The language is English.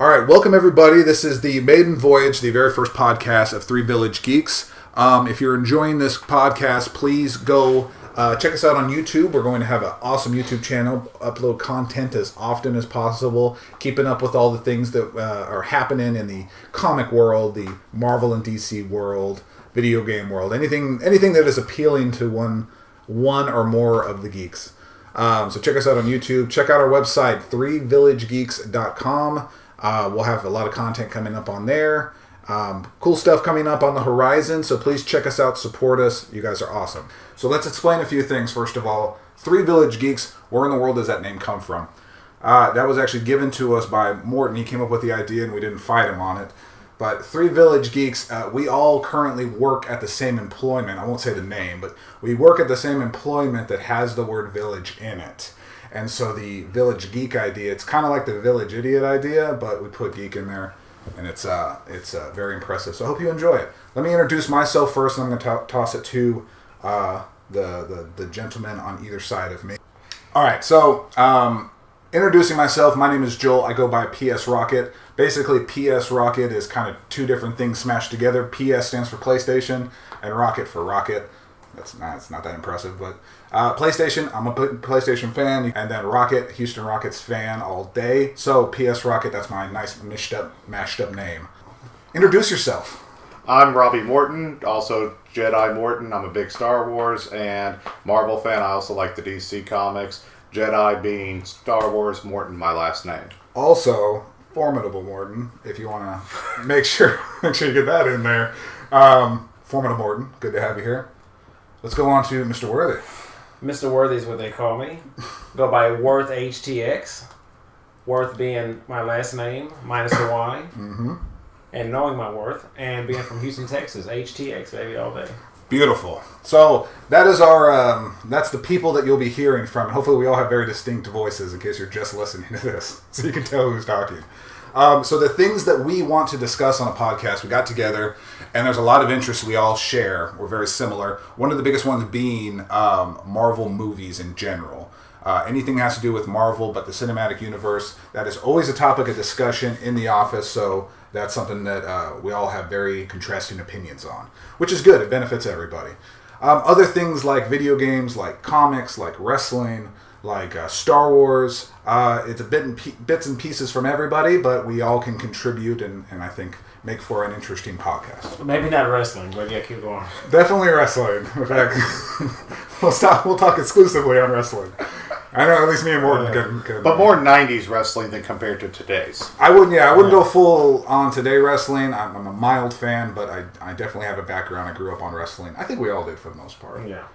All right, welcome everybody. This is the maiden voyage, the very first podcast of Three Village Geeks. If you're enjoying this podcast, please go check us out on YouTube. We're going to have an awesome YouTube channel, upload content as often as possible, keeping up with all the things that are happening in the comic world, the Marvel and DC world, video game world, anything that is appealing to one or more of the geeks. So check us out on YouTube. Check out our website, threevillagegeeks.com. We'll have a lot of content coming up on there. Cool stuff coming up on the horizon, so please check us out, support us. You guys are awesome. So let's explain a few things. First of all, Three Village Geeks, where in the world does that name come from? That was actually given to us by Morton. He came up with the idea and we didn't fight him on it. But Three Village Geeks, we all currently work at the same employment. I won't say the name, but we work at the same employment that has the word village in it. And so the Village Geek idea, it's kind of like the Village Idiot idea, but we put geek in there, and it's very impressive. So I hope you enjoy it. Let me introduce myself first, and I'm going to toss it to the gentleman on either side of me. All right, so introducing myself, my name is Joel. I go by PS Rocket. Basically, PS Rocket is kind of two different things smashed together. PS stands for PlayStation, and Rocket for Rocket. It's not that impressive, but PlayStation, I'm a PlayStation fan, and then Rocket, Houston Rockets fan all day. So PS Rocket, that's my nice mashed up name. Introduce yourself. I'm Robbie Morton, also Jedi Morton. I'm a big Star Wars and Marvel fan. I also like the DC comics. Jedi being Star Wars, Morton my last name. Also, Formidable Morton, if you want to make sure you get that in there. Formidable Morton, good to have you here. Let's go on to Mr. Worthy. Mr. Worthy is what they call me. Go by Worth HTX. Worth being my last name, minus the Y. Mm-hmm. And knowing my worth. And being from Houston, Texas. HTX, baby, all day. Beautiful. So that is our, that's the people that you'll be hearing from. Hopefully we all have very distinct voices in case you're just listening to this. So you can tell who's talking. So the things that we want to discuss on a podcast, we got together, and there's a lot of interests we all share. We're very similar. One of the biggest ones being Marvel movies in general. Anything that has to do with Marvel, but the cinematic universe, that is always a topic of discussion in the office, so that's something that we all have very contrasting opinions on, which is good. It benefits everybody. Other things like video games, like comics, like wrestling, like Star Wars. It's bits and pieces from everybody, but we all can contribute and I think make for an interesting podcast. Maybe not wrestling, but yeah, keep going. Definitely wrestling. In fact, we'll talk exclusively on wrestling. I know at least me and Morton can. But more 90s wrestling than compared to today's. I wouldn't go full on today wrestling. I'm a mild fan, but I definitely have a background. I grew up on wrestling. I think we all did for the most part. Yeah.